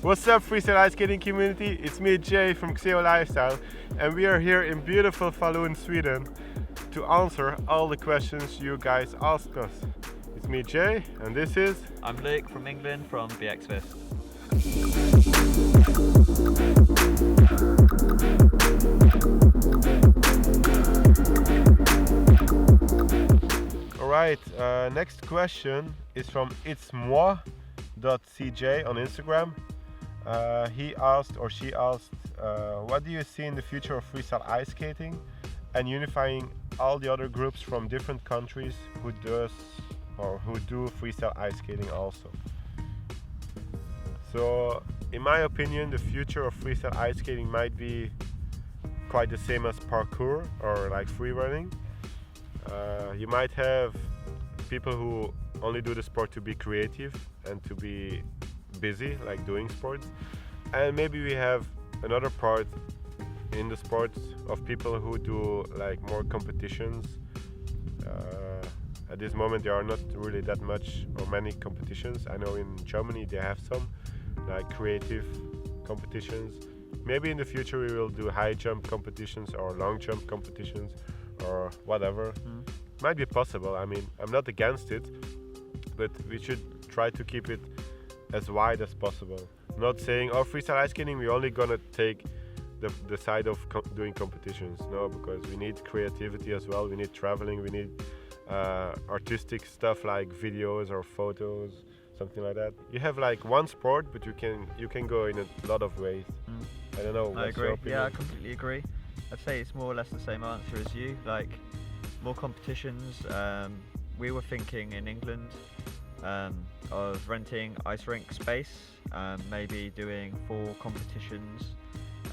What's up, Freestyle Ice Skating community? It's me, Jay from XEO Lifestyle, and we are here in beautiful Falun, Sweden, to answer all the questions you guys asked us. It's me, Jay, and this is... I'm Luke from England from BxFist. Alright, next question is from itsmoi.cj on Instagram. He asked, or she asked, what do you see in the future of freestyle ice skating and unifying all the other groups from different countries who do freestyle ice skating also? So, in my opinion, the future of freestyle ice skating might be quite the same as parkour or like free running. You might have people who only do the sport to be creative and to be busy, like doing sports, and maybe we have another part in the sports of people who do like more competitions. At this moment there are not really that much or many competitions. I know in Germany they have some like creative competitions. Maybe in the future we will do high jump competitions or long jump competitions or whatever. Might be possible. I mean, I'm not against it, but we should try to keep it as wide as possible. Not saying, oh, freestyle ice skating, we're only gonna take the side of doing competitions. No, because we need creativity as well. We need traveling. We need artistic stuff like videos or photos, something like that. You have like one sport, but you can go in a lot of ways. I don't know. I agree. Yeah, I completely agree. I'd say it's more or less the same answer as you. Like more competitions. We were thinking in England of renting ice rink space, maybe doing 4 competitions,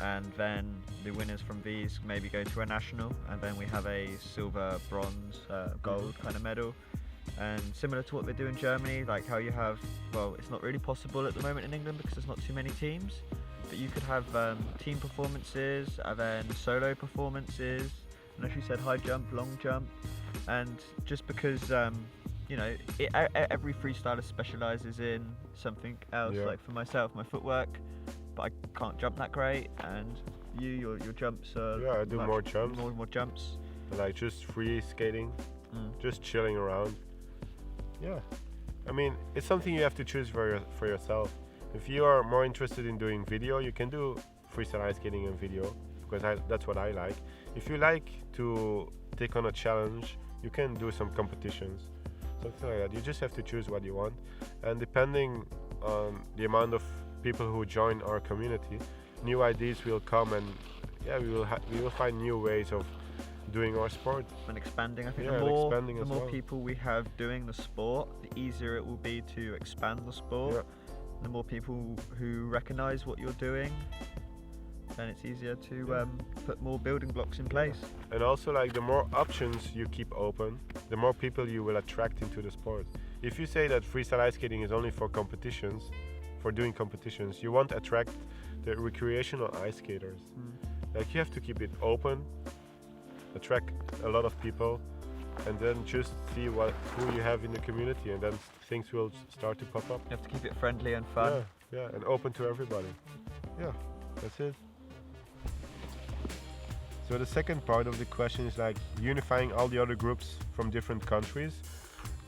and then the winners from these maybe go to a national, and then we have a silver, bronze, gold kind of medal. And similar to what they do in Germany, like how you have, well, it's not really possible at the moment in England because there's not too many teams, but you could have team performances and then solo performances, and as you said, high jump, long jump. And just because you know, every freestyler specialises in something else. Yeah. Like for myself, my footwork, but I can't jump that great, and your jumps are... Yeah, I do more jumps. More jumps. Like just free skating, just chilling around. Yeah, I mean, it's something you have to choose for yourself. If you are more interested in doing video, you can do freestyle ice skating and video, because that's what I like. If you like to take on a challenge, you can do some competitions, something like that. You just have to choose what you want, and depending on the amount of people who join our community, new ideas will come, and yeah, we will find new ways of doing our sport and expanding. I think the more people we have doing the sport, the easier it will be to expand the sport. Yeah. The more people who recognise what you're doing, then it's easier to put more building blocks in place. And also, like, the more options you keep open, the more people you will attract into the sport. If you say that freestyle ice skating is only for competitions, for doing competitions, you won't attract the recreational ice skaters. Like, you have to keep it open, attract a lot of people, and then just see who you have in the community, and then things will start to pop up. You have to keep it friendly and fun. Yeah, and open to everybody. Yeah, that's it. So the second part of the question is like unifying all the other groups from different countries.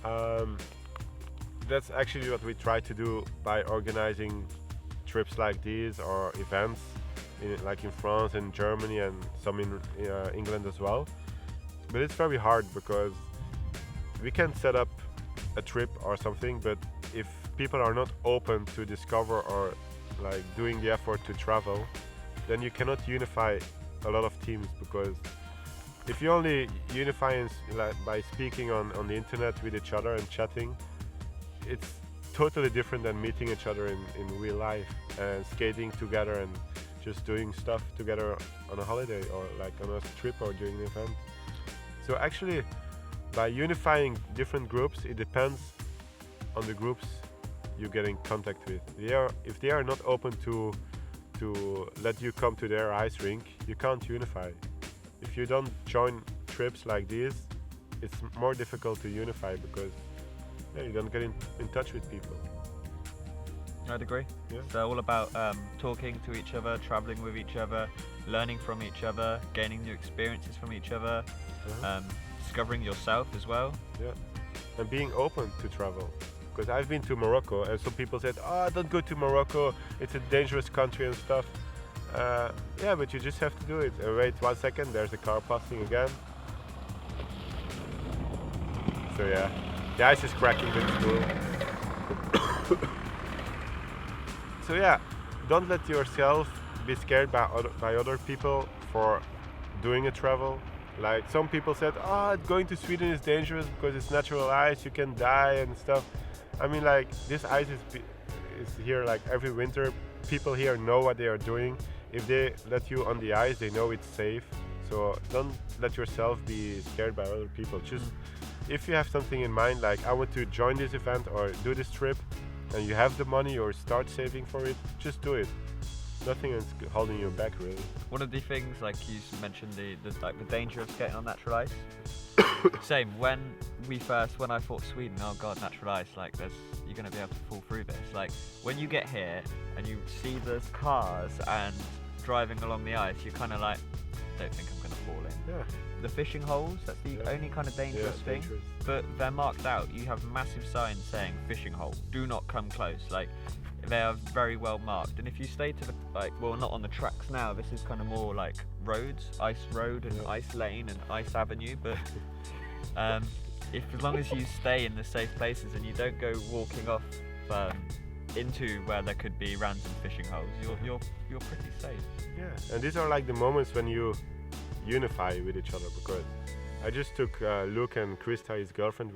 That's actually what we try to do by organizing trips like these or events like in France and Germany and some in England as well. But it's very hard because we can set up a trip or something, but if people are not open to discover or like doing the effort to travel, then you cannot unify a lot of teams, because if you only unify by speaking on the internet with each other and chatting, it's totally different than meeting each other in real life and skating together and just doing stuff together on a holiday or like on a trip or during an event. So actually, by unifying different groups, it depends on the groups you get in contact with. If they are not open to let you come to their ice rink, you can't unify. If you don't join trips like these, it's more difficult to unify because you don't get in touch with people. I'd agree. Yeah. It's all about talking to each other, traveling with each other, learning from each other, gaining new experiences from each other, discovering yourself as well. Yeah, and being open to travel. Because I've been to Morocco, and some people said, "Oh, don't go to Morocco. It's a dangerous country and stuff." Yeah, but you just have to do it. Wait 1 second. There's a car passing again. So yeah, the ice is cracking, but it's cool. So yeah, don't let yourself be scared by other people for doing a travel. Like some people said, "Oh, going to Sweden is dangerous because it's natural ice. You can die and stuff." I mean, like this ice is here like every winter. People here know what they are doing. If they let you on the ice, they know it's safe. So don't let yourself be scared by other people. Just if you have something in mind, like I want to join this event or do this trip, and you have the money or start saving for it, just do it. Nothing is holding you back, really. One of the things, like you mentioned, the danger of skating on natural ice. Same. When I thought Sweden, oh god, natural ice, like you're gonna be able to fall through this. Like when you get here and you see the cars and driving along the ice, you're kind of like, don't think I'm gonna fall in. Yeah. The fishing holes, that's the only kind of dangerous thing. Dangerous. But they're marked out. You have massive signs saying fishing hole, do not come close. Like they are very well marked. And if you stay to the not on the tracks now, this is kind of more like roads, ice road and ice lane and ice avenue. But as long as you stay in the safe places and you don't go walking off into where there could be random fishing holes, you're pretty safe. Yeah, and these are like the moments when you unify with each other, because I just took Luke and Krista, his girlfriend,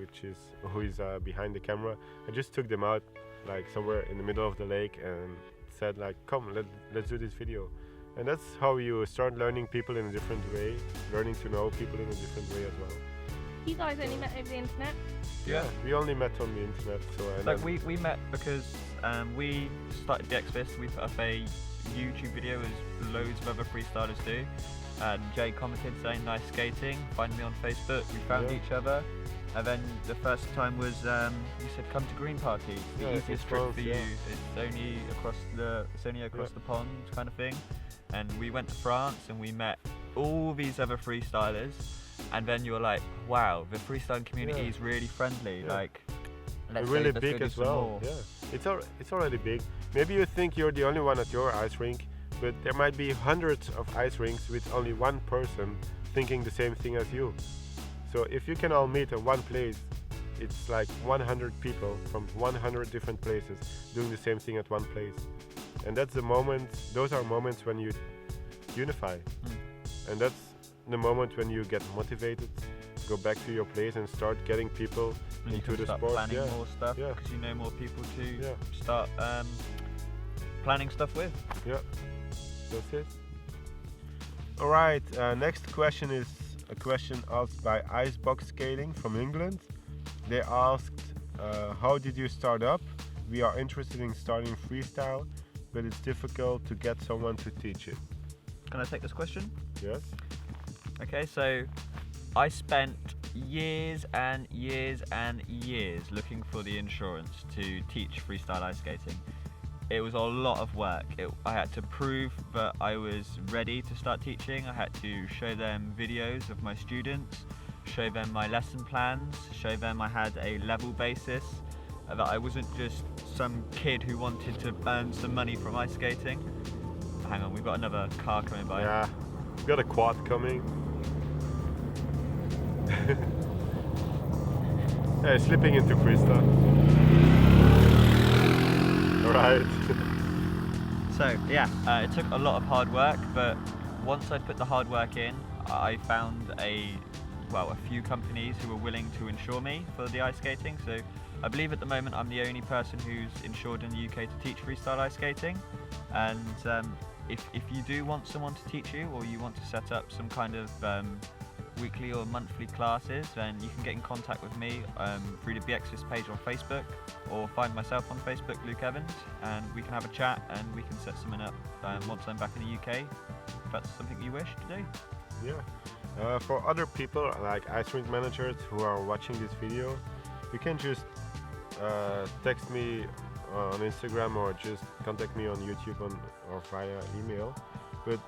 who is behind the camera. I just took them out like somewhere in the middle of the lake and said like, come, let's do this video. And that's how you start learning people in a different way, learning to know people in a different way as well. You guys only met over the internet? Yeah, we only met on the internet. So we met because we started BxFist. We put up a YouTube video as loads of other freestylers do. And Jay commented saying nice skating, find me on Facebook. We found each other. And then the first time was you said come to Green Party. The easiest trip for you. It's only across the pond kind of thing. And we went to France and we met all these other freestylers. And then you were like, wow, the freestyle community is really friendly. Like, let's really let's big go do as some well. more. Yeah, it's already big. Maybe you think you're the only one at your ice rink, but there might be hundreds of ice rinks with only one person thinking the same thing as you. So if you can all meet in one place, it's like 100 people from 100 different places doing the same thing at one place. And that's the moment, those are moments when you unify. And that's the moment when you get motivated, go back to your place and start getting people And into you the can start sport. planning more stuff because you know more people to start planning stuff with. Yeah, that's it. Alright, next question is a question asked by Icebox Skating from England. They asked, how did you start up? We are interested in starting freestyle, but it's difficult to get someone to teach it. Can I take this question? Yes? Okay, so I spent years and years and years looking for the insurance to teach freestyle ice skating. It was a lot of work. I had to prove that I was ready to start teaching. I had to show them videos of my students, show them my lesson plans, show them I had a level basis, that I wasn't just some kid who wanted to earn some money from ice skating. Hang on, we've got another car coming by. Yeah, we've got a quad coming. Hey, slipping into Krista. Alright. So yeah, it took a lot of hard work, but once I'd put the hard work in, I found a few companies who were willing to insure me for the ice skating. So I believe at the moment I'm the only person who's insured in the UK to teach freestyle ice skating. And if you do want someone to teach you, or you want to set up some kind of weekly or monthly classes, then you can get in contact with me through the BxFist page on Facebook, or find myself on Facebook, Luke Evans, and we can have a chat and we can set something up once I'm back in the UK, if that's something you wish to do. Yeah. For other people, like ice rink managers who are watching this video, you can just text me on Instagram or just contact me on YouTube or via email. But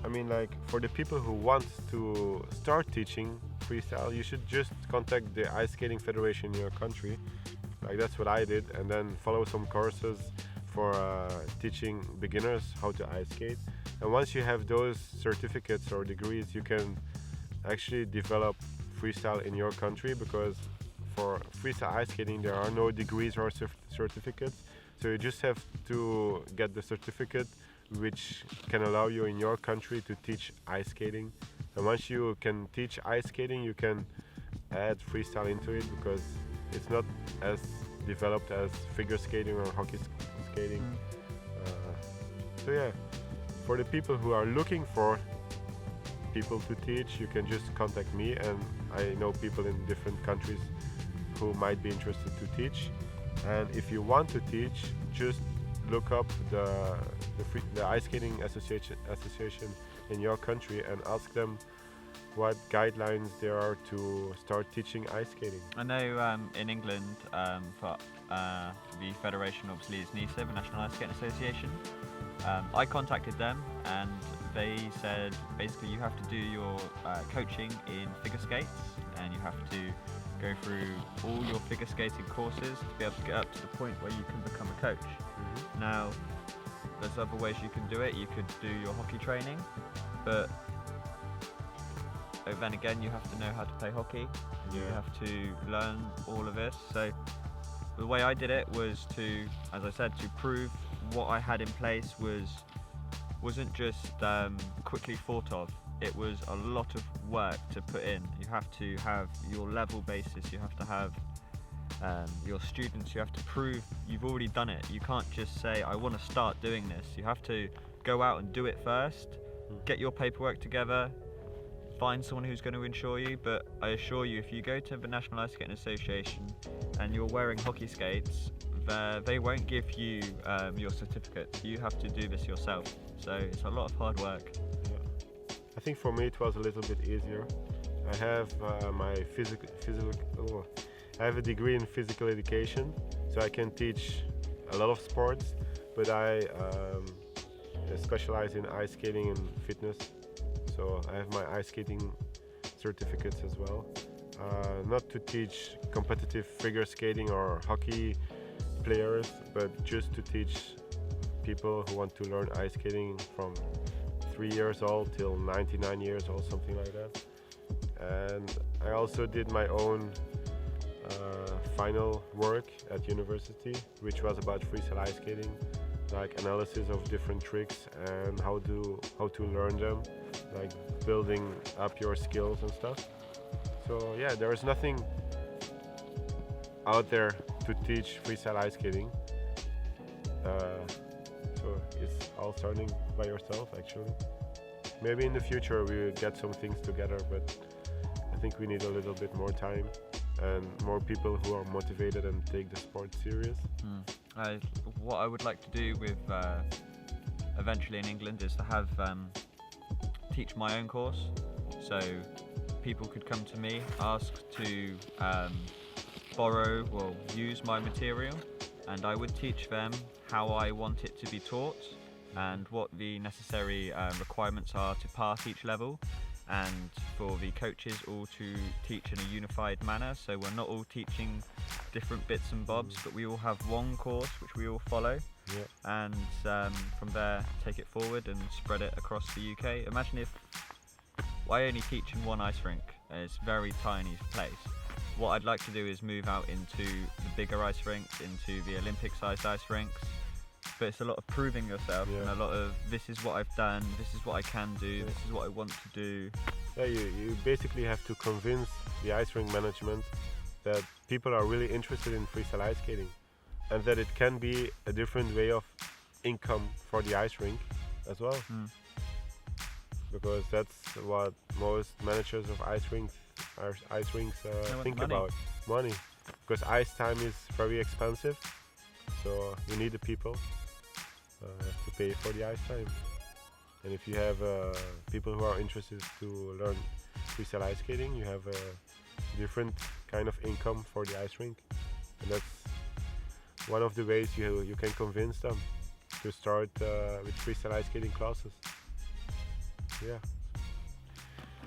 I mean, like, for the people who want to start teaching freestyle, you should just contact the Ice Skating Federation in your country. Like, that's what I did, and then follow some courses for teaching beginners how to ice skate. And once you have those certificates or degrees, you can actually develop freestyle in your country, because for freestyle ice skating there are no degrees or certificates. So you just have to get the certificate which can allow you in your country to teach ice skating. And once you can teach ice skating, you can add freestyle into it, because it's not as developed as figure skating or hockey skating. So yeah, for the people who are looking for people to teach, you can just contact me, and I know people in different countries who might be interested to teach. And if you want to teach, just look up the Ice Skating Association in your country and ask them what guidelines there are to start teaching ice skating. I know in England, for the federation obviously is NISA, the National Ice Skating Association. I contacted them and they said basically you have to do your coaching in figure skates, and you have to go through all your figure skating courses to be able to get up to the point where you can become a coach. Now, there's other ways you can do it. You could do your hockey training, but then again you have to know how to play hockey. You have to learn all of this. So the way I did it was to, as I said, to prove what I had in place wasn't just quickly thought of. It was a lot of work to put in. You have to have your level basis, you have to have your students, you have to prove you've already done it. You can't just say, I want to start doing this. You have to go out and do it first, get your paperwork together, find someone who's going to insure you. But I assure you, if you go to the National Ice Skating Association and you're wearing hockey skates, they won't give you your certificate. You have to do this yourself. So it's a lot of hard work. I think for me it was a little bit easier. I have my I have a degree in physical education, so I can teach a lot of sports, but I specialize in ice skating and fitness. So I have my ice skating certificates as well. Not to teach competitive figure skating or hockey players, but just to teach people who want to learn ice skating from 3 years old till 99 years old, something like that. And I also did my own final work at university, which was about freestyle ice skating, like analysis of different tricks and how to learn them, like building up your skills and stuff. So yeah, there is nothing out there to teach freestyle ice skating. So it's all starting by yourself, actually. Maybe in the future we will get some things together, but I think we need a little bit more time and more people who are motivated and take the sport serious. What I would like to do with eventually in England is to have teach my own course. So people could come to me, ask to borrow or use my material, and I would teach them how I want it to be taught and what the necessary requirements are to pass each level, and for the coaches all to teach in a unified manner, so we're not all teaching different bits and bobs, but we all have one course which we all follow. And from there take it forward and spread it across the UK. Imagine if I only teach in one ice rink, it's a very tiny place. What I'd like to do is move out into the bigger ice rinks, into the Olympic-sized ice rinks. But it's a lot of proving yourself and a lot of this is what I've done, this is what I can do, this is what I want to do. Yeah, you basically have to convince the ice rink management that people are really interested in freestyle ice skating and that it can be a different way of income for the ice rink as well. Because that's what most managers of ice rinks think about. Money. Because ice time is very expensive, so you need the people to pay for the ice time. And if you have people who are interested to learn freestyle ice skating, you have a different kind of income for the ice rink. And one of the ways you can convince them to start with freestyle ice skating classes. Yeah.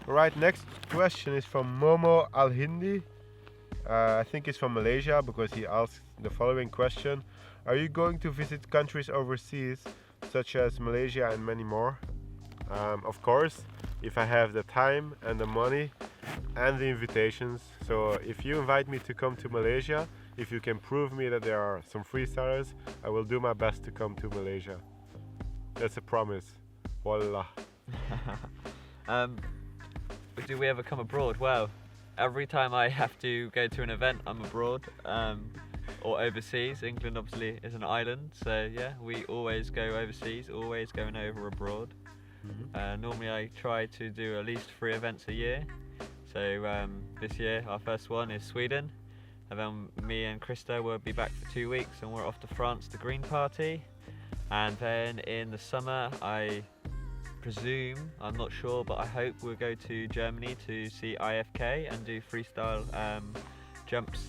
Alright, next question is from Momo Al Hindi. I think it's from Malaysia because he asked the following question: are you going to visit countries overseas such as Malaysia and many more? Of course, if I have the time and the money and the invitations. So if you invite me to come to Malaysia, if you can prove me that there are some freestylers, I will do my best to come to Malaysia. That's a promise. Wallah. Do we ever come abroad? Well, every time I have to go to an event, I'm abroad or overseas. England obviously is an island, so yeah, we always go overseas, always going over abroad. Normally I try to do at least 3 events a year. So this year our first one is Sweden, and then me and Krista will be back for 2 weeks and we're off to France, the Green Party. And then in the summer, I presume, I'm not sure, but I hope we'll go to Germany to see IFK and do freestyle jumps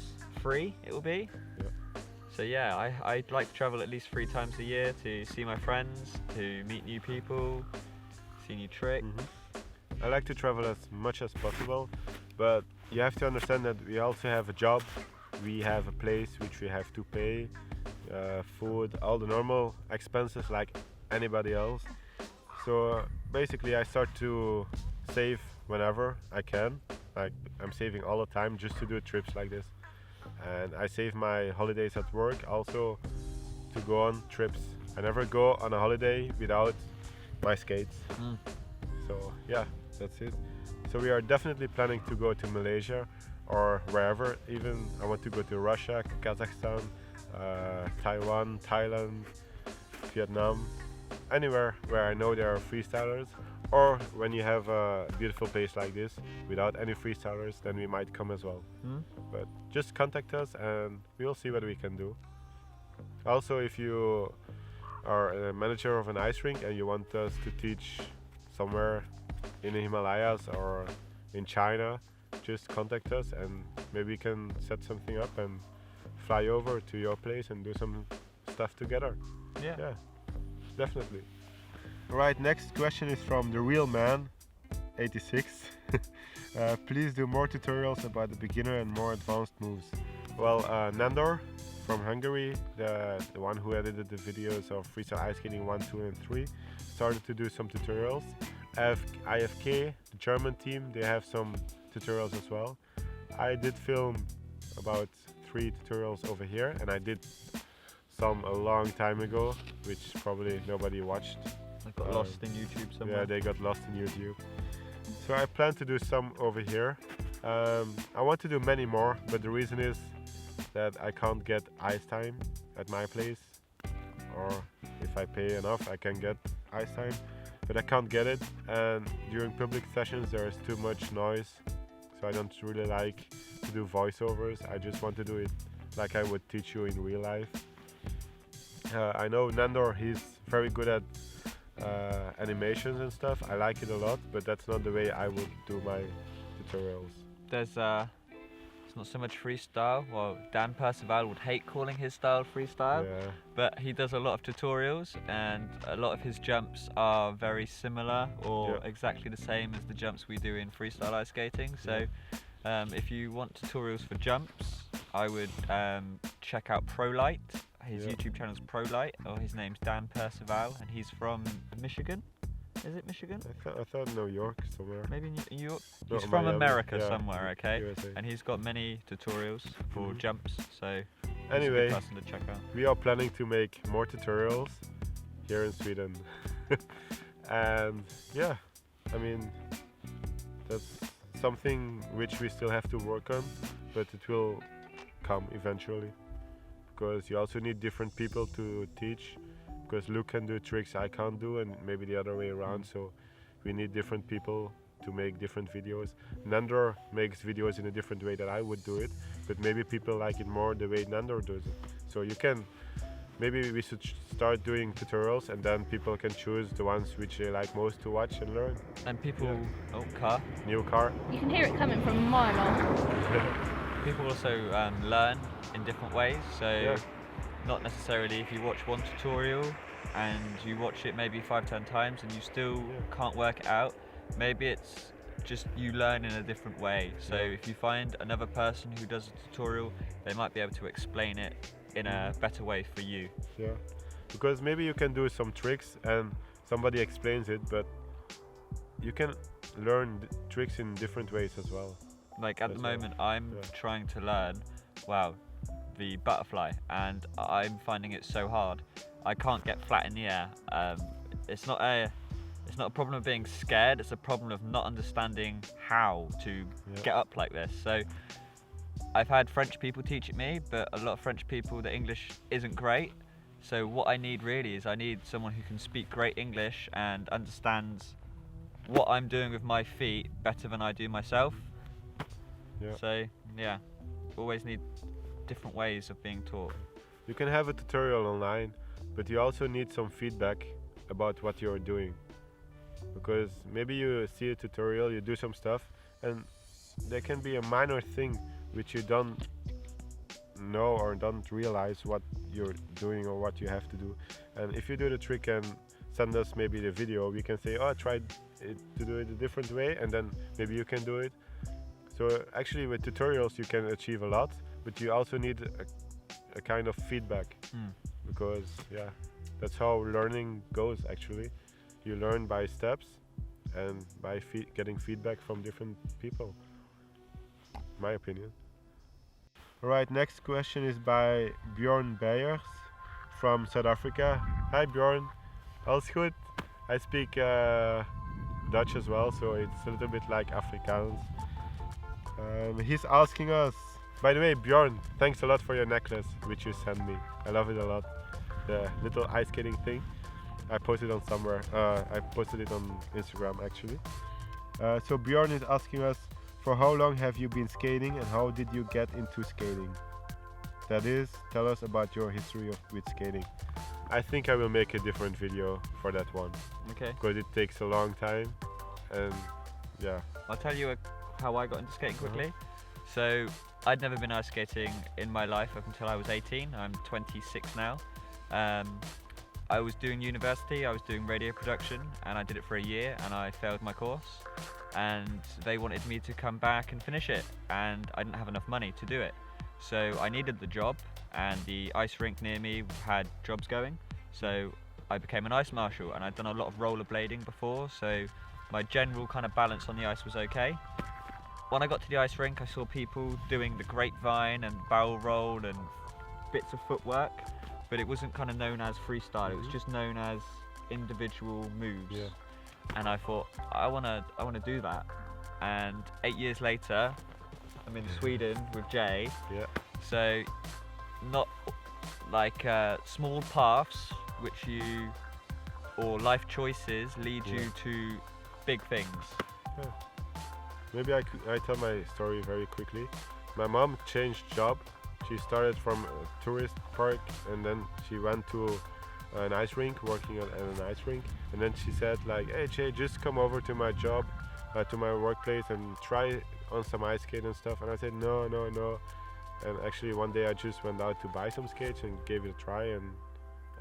free, it will be. Yeah. So yeah, I'd like to travel at least 3 times a year to see my friends, to meet new people, see new tricks. I like to travel as much as possible, but you have to understand that we also have a job, we have a place which we have to pay, food, all the normal expenses like anybody else. So basically I start to save whenever I can. Like I'm saving all the time just to do trips like this. And I save my holidays at work also to go on trips. I never go on a holiday without my skates. So yeah, that's it. So we are definitely planning to go to Malaysia or wherever. Even I want to go to Russia, Kazakhstan, Taiwan, Thailand, Vietnam, anywhere where I know there are freestylers. Or when you have a beautiful place like this without any freestylers, then we might come as well. But just contact us and we'll see what we can do. Also, if you are a manager of an ice rink and you want us to teach somewhere in the Himalayas or in China, just contact us and maybe we can set something up and fly over to your place and do some stuff together. Yeah. Yeah, definitely. Alright, next question is from the real man, 86. Please do more tutorials about the beginner and more advanced moves. Well, Nandor from Hungary, the one who edited the videos of Freestyle Ice Skating 1, 2 and 3, started to do some tutorials. IFK, the German team, they have some tutorials as well. I did film about 3 tutorials over here, and I did some a long time ago, which probably nobody watched. I got lost in YouTube somewhere. Yeah, they got lost in YouTube. So I plan to do some over here. I want to do many more, but the reason is that I can't get ice time at my place, or if I pay enough I can get ice time, but I can't get it, and during public sessions there is too much noise, so I don't really like to do voiceovers. I just want to do it like I would teach you in real life. I know Nandor, he's very good at animations and stuff. I like it a lot, but that's not the way I would do my tutorials. There's it's not so much freestyle. Well, Dan Percival would hate calling his style freestyle, Yeah. but he does a lot of tutorials and a lot of his jumps are very similar or exactly the same as the jumps we do in freestyle ice skating. So if you want tutorials for jumps, I would check out ProLight. His YouTube channel is ProLight, or his name's Dan Percival, and he's from Michigan. Is it Michigan? I thought New York somewhere. Maybe New York. No, He's from Miami, America yeah. somewhere, okay? USA. And he's got many tutorials for jumps, so he's Anyway, a good person to check out. we are planning to make more tutorials here in Sweden. And yeah, I mean, that's something which we still have to work on, but it will come eventually. Because you also need different people to teach, because Luke can do tricks I can't do, and maybe the other way around, so we need different people to make different videos. Nandor makes videos in a different way that I would do it, but maybe people like it more the way Nandor does it. So you can, maybe we should start doing tutorials, and then people can choose the ones which they like most to watch and learn. And people, car. New car. You can hear it coming from a mile off. People also learn in different ways. So not necessarily if you watch one tutorial and you watch it maybe 5-10 times and you still can't work it out, maybe it's just you learn in a different way. So if you find another person who does a tutorial, they might be able to explain it in a better way for you. Yeah, because maybe you can do some tricks and somebody explains it, but you can learn tricks in different ways as well. Like at the moment, I'm trying to learn, the butterfly, and I'm finding it so hard. I can't get flat in the air. It's not a problem of being scared, it's a problem of not understanding how to get up like this. So I've had French people teach it me, but a lot of French people, the English isn't great. So what I need really is I need someone who can speak great English and understands what I'm doing with my feet better than I do myself. So yeah, always need different ways of being taught. You can have a tutorial online, but you also need some feedback about what you're doing. Because maybe you see a tutorial, you do some stuff, and there can be a minor thing which you don't know or don't realize what you're doing or what you have to do. And if you do the trick and send us maybe the video, we can say, oh, I tried it to do it a different way, and then maybe you can do it. So actually with tutorials you can achieve a lot, but you also need a kind of feedback, because that's how learning goes actually. You learn by steps and by getting feedback from different people, my opinion. Alright, next question is by Bjorn Beyers from South Africa. Hi Bjorn, alles goed? I speak Dutch as well, so it's a little bit like Afrikaans. He's asking us, by the way, Bjorn, thanks a lot for your necklace which you sent me. I love it a lot. The little ice skating thing. I posted on somewhere. I posted it on Instagram actually. So Bjorn is asking us, for how long have you been skating and how did you get into skating? That is, tell us about your history with skating. I think I will make a different video for that one. Okay. Because it takes a long time, and I'll tell you how I got into skating quickly. So I'd never been ice skating in my life up until I was 18. I'm 26 now. I was doing university, I was doing radio production, and I did it for a year and I failed my course, and they wanted me to come back and finish it, and I didn't have enough money to do it. So I needed the job, and the ice rink near me had jobs going, so I became an ice marshal, and I'd done a lot of rollerblading before, so my general kind of balance on the ice was okay. When I got to the ice rink, I saw people doing the grapevine and barrel roll and bits of footwork, but it wasn't kind of known as freestyle. It was just known as individual moves. And I thought, I wanna do that. And 8 years later, I'm in Sweden with Jay. So not like small paths or life choices lead you to big things. Maybe I tell my story very quickly. My mom changed job. She started from a tourist park, and then she went to an ice rink, working at an ice rink. And then she said like, hey Jay, just come over to my job, to my workplace and try on some ice skate and stuff. And I said no. And actually one day I just went out to buy some skates and gave it a try, and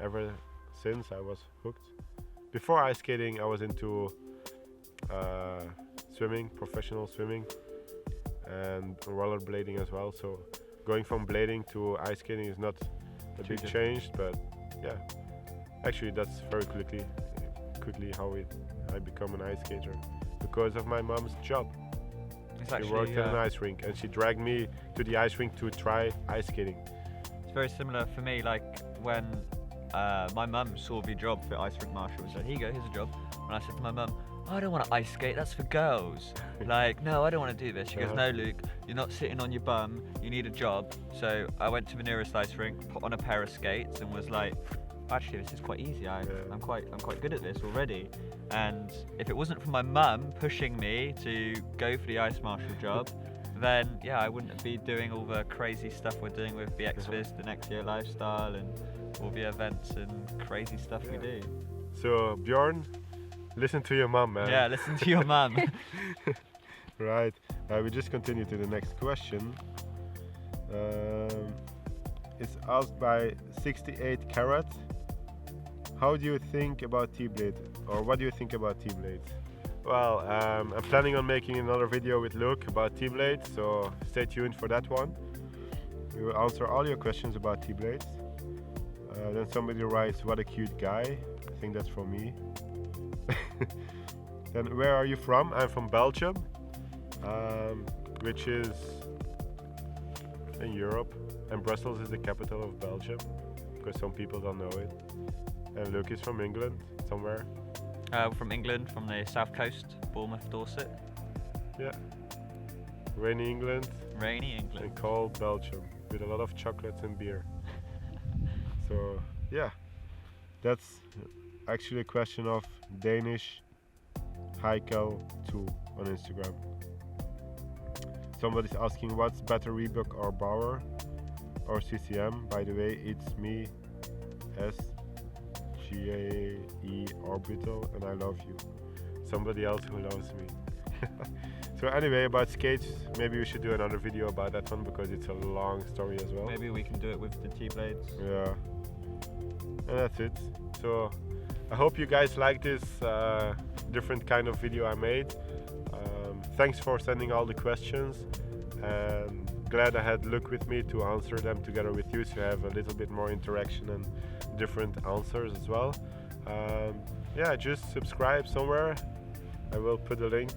ever since I was hooked. Before ice skating I was into swimming, professional swimming, and rollerblading as well. So going from blading to ice skating is not a big change, but actually that's very quickly how I become an ice skater, because of my mom's job. She worked at an ice rink, and she dragged me to the ice rink to try ice skating. It's very similar for me, like when my mum saw the job for ice rink marshal and said, here you go, here's a job. And I said to my mum, I don't want to ice skate, that's for girls. Like, no, I don't want to do this. She goes, no Luke, you're not sitting on your bum, you need a job. So I went to the nearest ice rink, put on a pair of skates and was like, actually this is quite easy, I'm quite good at this already. And if it wasn't for my mum pushing me to go for the ice marshal job, then I wouldn't be doing all the crazy stuff we're doing with BxFist and XEO Lifestyle and all the events and crazy stuff we do. So Bjorn, listen to your mum, man. Yeah, listen to your mum. Right. We just continue to the next question. is asked by 68 Carat. How do you think about T-blade, or what do you think about T-blades? Well, I'm planning on making another video with Luke about T-blades, so stay tuned for that one. We will answer all your questions about T-blades. Then somebody writes, what a cute guy. I think that's from me. Then where are you from? I'm from Belgium, which is in Europe, and Brussels is the capital of Belgium, because some people don't know it. And Luke is from England, somewhere. From England, from the south coast, Bournemouth, Dorset. Yeah. Rainy England. Rainy England. And cold Belgium, with a lot of chocolates and beer. So, yeah. That's actually a question of Danish Heikel2 on Instagram. Somebody's asking what's better, Reebok or Bauer or CCM. By the way, it's me, SGAE Orbital, and I love you. Somebody else who loves me. So anyway, about skates, maybe we should do another video about that one because it's a long story as well. Maybe we can do it with the T-blades. Yeah. And that's it. So I hope you guys like this different kind of video I made. Thanks for sending all the questions, and glad I had Luke with me to answer them together with you, so you have a little bit more interaction and different answers as well. Yeah, just subscribe somewhere. I will put a link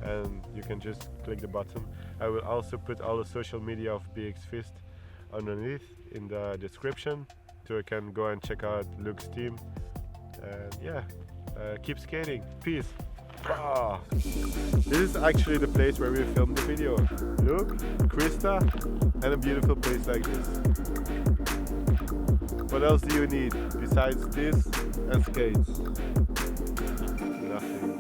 and you can just click the button. I will also put all the social media of BxFist underneath in the description, so you can go and check out Luke's team. And yeah, keep skating. Peace. Ah, this is actually the place where we filmed the video. Look, Krista, and a beautiful place like this. What else do you need besides this and skates? Nothing.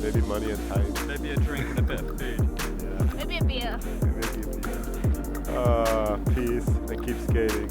Maybe money and time. Maybe a drink and a bit of food. Yeah. Maybe a beer. Maybe a beer. Peace and keep skating.